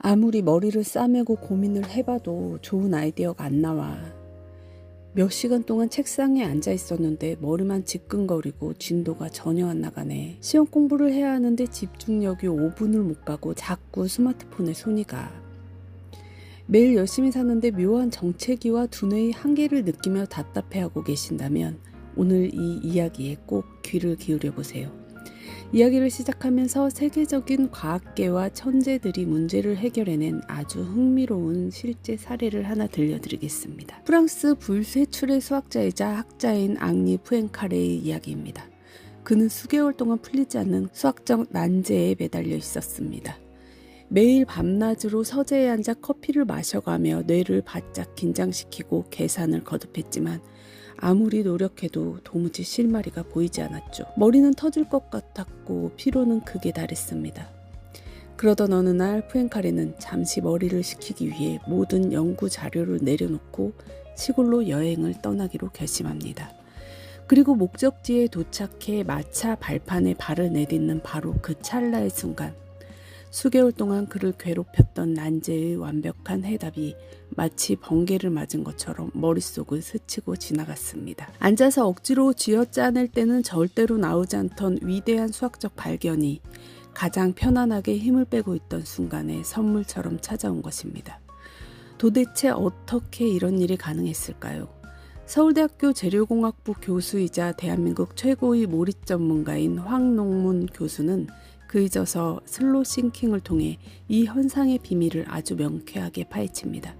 아무리 머리를 싸매고 고민을 해봐도 좋은 아이디어가 안 나와. 몇 시간 동안 책상에 앉아 있었는데 머리만 지끈거리고 진도가 전혀 안 나가네. 시험 공부를 해야 하는데 집중력이 5분을 못 가고 자꾸 스마트폰에 손이 가. 매일 열심히 사는데 묘한 정체기와 두뇌의 한계를 느끼며 답답해하고 계신다면 오늘 이 이야기에 꼭 귀를 기울여 보세요. 이야기를 시작하면서 세계적인 과학계와 천재들이 문제를 해결해낸 아주 흥미로운 실제 사례를 하나 들려드리겠습니다. 프랑스 불세출의 수학자이자 학자인 앙리 푸엥카레의 이야기입니다. 그는 수개월 동안 풀리지 않는 수학적 난제에 매달려 있었습니다. 매일 밤낮으로 서재에 앉아 커피를 마셔가며 뇌를 바짝 긴장시키고 계산을 거듭했지만 아무리 노력해도 도무지 실마리가 보이지 않았죠. 머리는 터질 것 같았고 피로는 극에 달했습니다. 그러던 어느 날 푸엥카레는 잠시 머리를 식히기 위해 모든 연구 자료를 내려놓고 시골로 여행을 떠나기로 결심합니다. 그리고 목적지에 도착해 마차 발판에 발을 내딛는 바로 그 찰나의 순간 수개월 동안 그를 괴롭혔던 난제의 완벽한 해답이 마치 번개를 맞은 것처럼 머릿속을 스치고 지나갔습니다. 앉아서 억지로 쥐어짜낼 때는 절대로 나오지 않던 위대한 수학적 발견이 가장 편안하게 힘을 빼고 있던 순간에 선물처럼 찾아온 것입니다. 도대체 어떻게 이런 일이 가능했을까요? 서울대학교 재료공학부 교수이자 대한민국 최고의 몰입 전문가인 황농문 교수는 그에 져서 슬로우 싱킹을 통해 이 현상의 비밀을 아주 명쾌하게 파헤칩니다.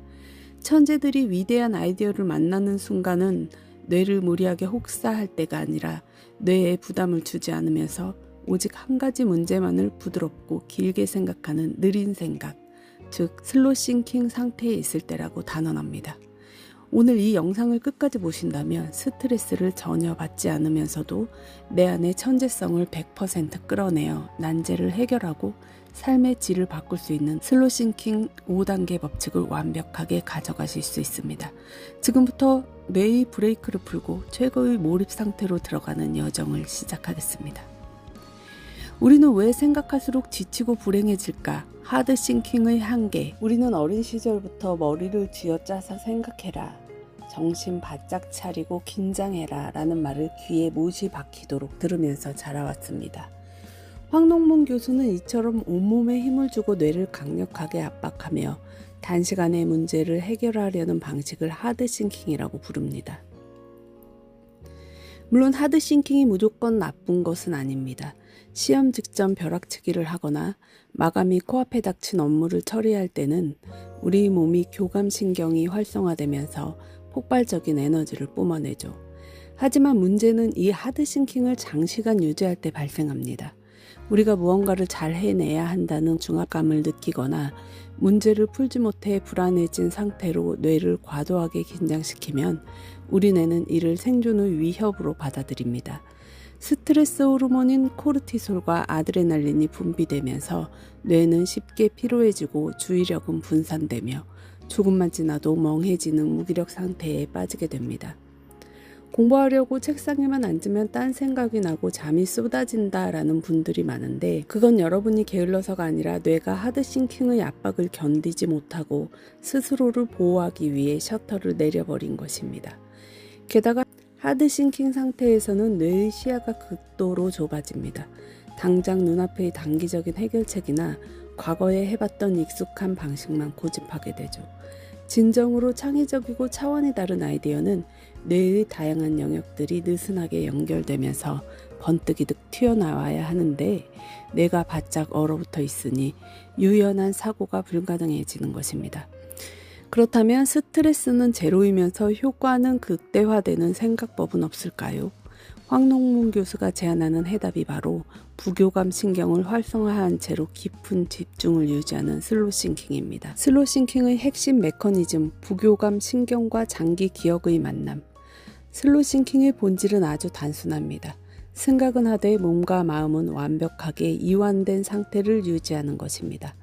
천재들이 위대한 아이디어를 만나는 순간은 뇌를 무리하게 혹사할 때가 아니라 뇌에 부담을 주지 않으면서 오직 한 가지 문제만을 부드럽고 길게 생각하는 느린 생각, 즉 슬로우 싱킹 상태에 있을 때라고 단언합니다. 오늘 이 영상을 끝까지 보신다면 스트레스를 전혀 받지 않으면서도 내 안의 천재성을 100% 끌어내어 난제를 해결하고 삶의 질을 바꿀 수 있는 슬로우 싱킹 5단계 법칙을 완벽하게 가져가실 수 있습니다. 지금부터 뇌의 브레이크를 풀고 최고의 몰입 상태로 들어가는 여정을 시작하겠습니다. 우리는 왜 생각할수록 지치고 불행해질까? 하드 싱킹의 한계. 우리는 어린 시절부터 머리를 쥐어짜서 생각해라, 정신 바짝 차리고 긴장해라 라는 말을 귀에 못이 박히도록 들으면서 자라왔습니다. 황농문 교수는 이처럼 온몸에 힘을 주고 뇌를 강력하게 압박하며 단시간에 문제를 해결하려는 방식을 하드 싱킹이라고 부릅니다. 물론 하드 싱킹이 무조건 나쁜 것은 아닙니다. 시험 직전 벼락치기를 하거나 마감이 코앞에 닥친 업무를 처리할 때는 우리 몸이 교감신경이 활성화되면서 폭발적인 에너지를 뿜어내죠. 하지만 문제는 이 하드 싱킹을 장시간 유지할 때 발생합니다. 우리가 무언가를 잘 해내야 한다는 중압감을 느끼거나 문제를 풀지 못해 불안해진 상태로 뇌를 과도하게 긴장시키면 우리 뇌는 이를 생존의 위협으로 받아들입니다. 스트레스 호르몬인 코르티솔과 아드레날린이 분비되면서 뇌는 쉽게 피로해지고 주의력은 분산되며 조금만 지나도 멍해지는 무기력 상태에 빠지게 됩니다. 공부하려고 책상에만 앉으면 딴 생각이 나고 잠이 쏟아진다라는 분들이 많은데 그건 여러분이 게을러서가 아니라 뇌가 하드싱킹의 압박을 견디지 못하고 스스로를 보호하기 위해 셔터를 내려버린 것입니다. 게다가 하드싱킹 상태에서는 뇌의 시야가 극도로 좁아집니다. 당장 눈앞의 단기적인 해결책이나 과거에 해봤던 익숙한 방식만 고집하게 되죠. 진정으로 창의적이고 차원이 다른 아이디어는 뇌의 다양한 영역들이 느슨하게 연결되면서 번뜩이득 튀어나와야 하는데 뇌가 바짝 얼어붙어 있으니 유연한 사고가 불가능해지는 것입니다. 그렇다면 스트레스는 제로이면서 효과는 극대화되는 생각법은 없을까요? 황농문 교수가 제안하는 해답이 바로 부교감 신경을 활성화한 채로 깊은 집중을 유지하는 슬로우 싱킹입니다. 슬로우 싱킹의 핵심 메커니즘, 부교감 신경과 장기 기억의 만남. 슬로우 싱킹의 본질은 아주 단순합니다. 생각은 하되 몸과 마음은 완벽하게 이완된 상태를 유지하는 것입니다.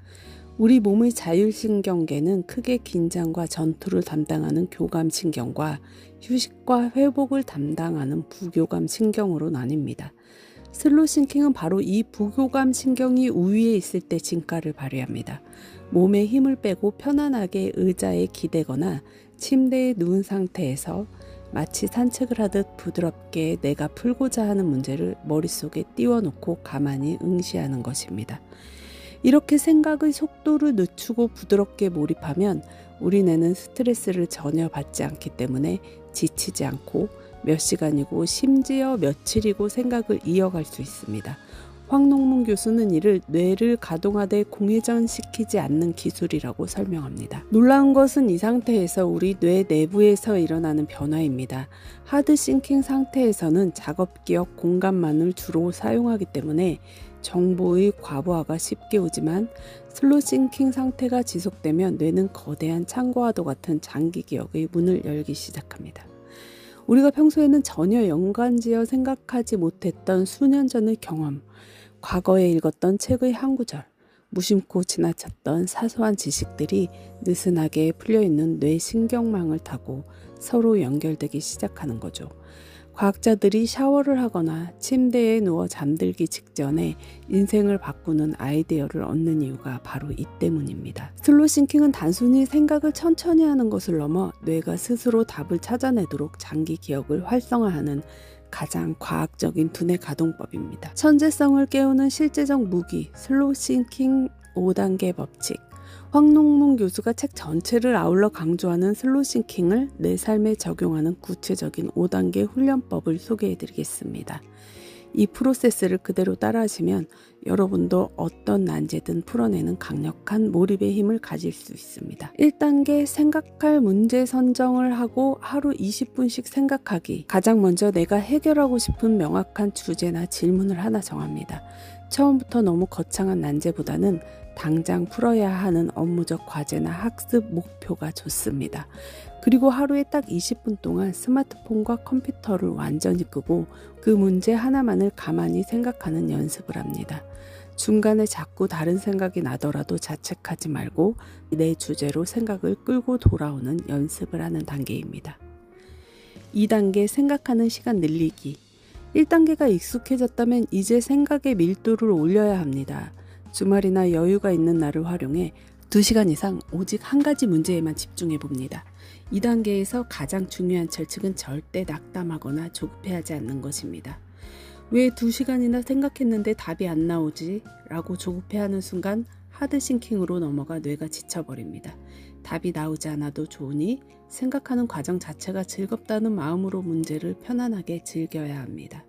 우리 몸의 자율신경계는 크게 긴장과 전투를 담당하는 교감신경과 휴식과 회복을 담당하는 부교감신경으로 나뉩니다. 슬로우 싱킹은 바로 이 부교감 신경이 우위에 있을 때 진가를 발휘합니다. 몸에 힘을 빼고 편안하게 의자에 기대거나 침대에 누운 상태에서 마치 산책을 하듯 부드럽게 내가 풀고자 하는 문제를 머릿속에 띄워놓고 가만히 응시하는 것입니다. 이렇게 생각의 속도를 늦추고 부드럽게 몰입하면 우리 뇌는 스트레스를 전혀 받지 않기 때문에 지치지 않고 몇 시간이고 심지어 며칠이고 생각을 이어갈 수 있습니다. 황농문 교수는 이를 뇌를 가동하되 공회전시키지 않는 기술이라고 설명합니다. 놀라운 것은 이 상태에서 우리 뇌 내부에서 일어나는 변화입니다. 하드 싱킹 상태에서는 작업기억 공간만을 주로 사용하기 때문에 정보의 과부하가 쉽게 오지만 슬로우 싱킹 상태가 지속되면 뇌는 거대한 창고와도 같은 장기 기억의 문을 열기 시작합니다. 우리가 평소에는 전혀 연관지어 생각하지 못했던 수년 전의 경험, 과거에 읽었던 책의 한 구절, 무심코 지나쳤던 사소한 지식들이 느슨하게 풀려있는 뇌 신경망을 타고 서로 연결되기 시작하는 거죠. 과학자들이 샤워를 하거나 침대에 누워 잠들기 직전에 인생을 바꾸는 아이디어를 얻는 이유가 바로 이 때문입니다. 슬로우 싱킹은 단순히 생각을 천천히 하는 것을 넘어 뇌가 스스로 답을 찾아내도록 장기 기억을 활성화하는 가장 과학적인 두뇌 가동법입니다. 천재성을 깨우는 실제적 무기, 슬로우 싱킹 5단계 법칙. 황농문 교수가 책 전체를 아울러 강조하는 슬로우 싱킹을 내 삶에 적용하는 구체적인 5단계 훈련법을 소개해드리겠습니다. 이 프로세스를 그대로 따라하시면 여러분도 어떤 난제든 풀어내는 강력한 몰입의 힘을 가질 수 있습니다. 1단계 생각할 문제 선정을 하고 하루 20분씩 생각하기. 가장 먼저 내가 해결하고 싶은 명확한 주제나 질문을 하나 정합니다. 처음부터 너무 거창한 난제보다는 당장 풀어야 하는 업무적 과제나 학습 목표가 좋습니다. 그리고 하루에 딱 20분 동안 스마트폰과 컴퓨터를 완전히 끄고 그 문제 하나만을 가만히 생각하는 연습을 합니다. 중간에 자꾸 다른 생각이 나더라도 자책하지 말고 내 주제로 생각을 끌고 돌아오는 연습을 하는 단계입니다. 2단계 생각하는 시간 늘리기. 1단계가 익숙해졌다면 이제 생각의 밀도를 올려야 합니다. 주말이나 여유가 있는 날을 활용해 2시간 이상 오직 한 가지 문제에만 집중해 봅니다. 2단계에서 가장 중요한 철칙은 절대 낙담하거나 조급해하지 않는 것입니다. 왜 2시간이나 생각했는데 답이 안 나오지? 라고 조급해하는 순간 하드싱킹으로 넘어가 뇌가 지쳐버립니다. 답이 나오지 않아도 좋으니 생각하는 과정 자체가 즐겁다는 마음으로 문제를 편안하게 즐겨야 합니다.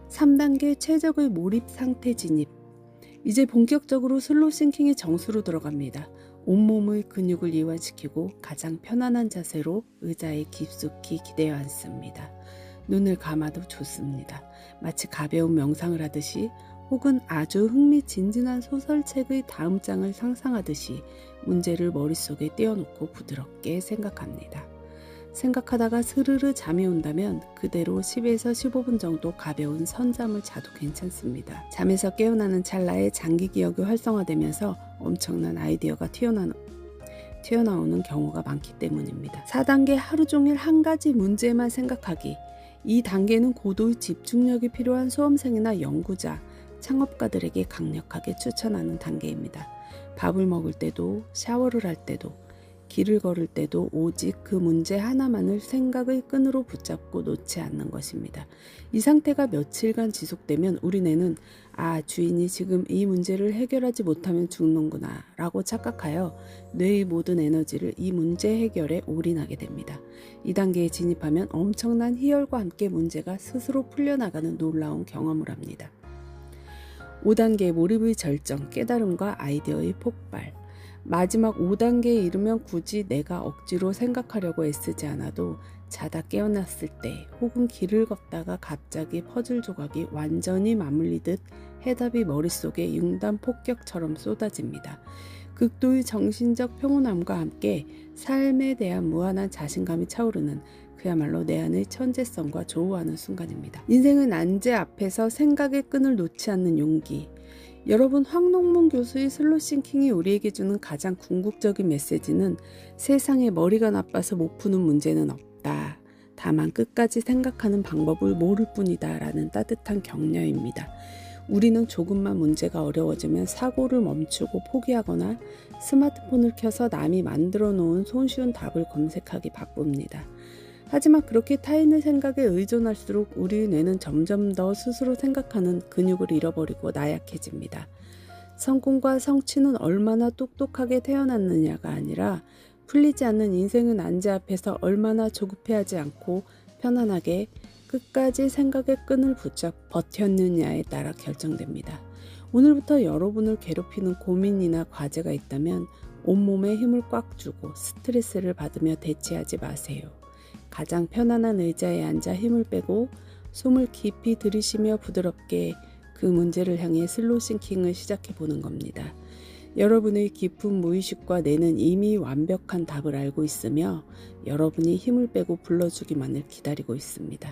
3단계 최적의 몰입 상태 진입. 이제 본격적으로 슬로우 싱킹의 정수로 들어갑니다. 온몸의 근육을 이완시키고 가장 편안한 자세로 의자에 깊숙이 기대어 앉습니다. 눈을 감아도 좋습니다. 마치 가벼운 명상을 하듯이 혹은 아주 흥미진진한 소설책의 다음 장을 상상하듯이 문제를 머릿속에 띄워놓고 부드럽게 생각합니다. 생각하다가 스르르 잠이 온다면 그대로 10에서 15분 정도 가벼운 선잠을 자도 괜찮습니다. 잠에서 깨어나는 찰나에 장기 기억이 활성화되면서 엄청난 아이디어가 튀어나오는 경우가 많기 때문입니다. 4단계 하루 종일 한 가지 문제만 생각하기. 이 단계는 고도의 집중력이 필요한 수험생이나 연구자, 창업가들에게 강력하게 추천하는 단계입니다. 밥을 먹을 때도, 샤워를 할 때도, 길을 걸을 때도 오직 그 문제 하나만을 생각의 끈으로 붙잡고 놓지 않는 것입니다. 이 상태가 며칠간 지속되면 우리 뇌는 주인이 지금 이 문제를 해결하지 못하면 죽는구나 라고 착각하여 뇌의 모든 에너지를 이 문제 해결에 올인하게 됩니다. 이 단계에 진입하면 엄청난 희열과 함께 문제가 스스로 풀려나가는 놀라운 경험을 합니다. 5단계 몰입의 절정, 깨달음과 아이디어의 폭발. 마지막 5단계에 이르면 굳이 내가 억지로 생각하려고 애쓰지 않아도 자다 깨어났을 때 혹은 길을 걷다가 갑자기 퍼즐 조각이 완전히 맞물리듯 해답이 머릿속에 융단 폭격처럼 쏟아집니다. 극도의 정신적 평온함과 함께 삶에 대한 무한한 자신감이 차오르는 그야말로 내 안의 천재성과 조우하는 순간입니다. 인생의 난제 앞에서 생각의 끈을 놓지 않는 용기. 여러분, 황농문 교수의 슬로우 싱킹이 우리에게 주는 가장 궁극적인 메시지는 세상에 머리가 나빠서 못 푸는 문제는 없다. 다만 끝까지 생각하는 방법을 모를 뿐이다 라는 따뜻한 격려입니다. 우리는 조금만 문제가 어려워지면 사고를 멈추고 포기하거나 스마트폰을 켜서 남이 만들어 놓은 손쉬운 답을 검색하기 바쁩니다. 하지만 그렇게 타인의 생각에 의존할수록 우리 뇌는 점점 더 스스로 생각하는 근육을 잃어버리고 나약해집니다. 성공과 성취는 얼마나 똑똑하게 태어났느냐가 아니라 풀리지 않는 인생의 난제 앞에서 얼마나 조급해하지 않고 편안하게 끝까지 생각의 끈을 붙잡 버텼느냐에 따라 결정됩니다. 오늘부터 여러분을 괴롭히는 고민이나 과제가 있다면 온몸에 힘을 꽉 주고 스트레스를 받으며 대치하지 마세요. 가장 편안한 의자에 앉아 힘을 빼고 숨을 깊이 들이쉬며 부드럽게 그 문제를 향해 슬로우 싱킹을 시작해 보는 겁니다. 여러분의 깊은 무의식과 뇌는 이미 완벽한 답을 알고 있으며 여러분이 힘을 빼고 불러주기만을 기다리고 있습니다.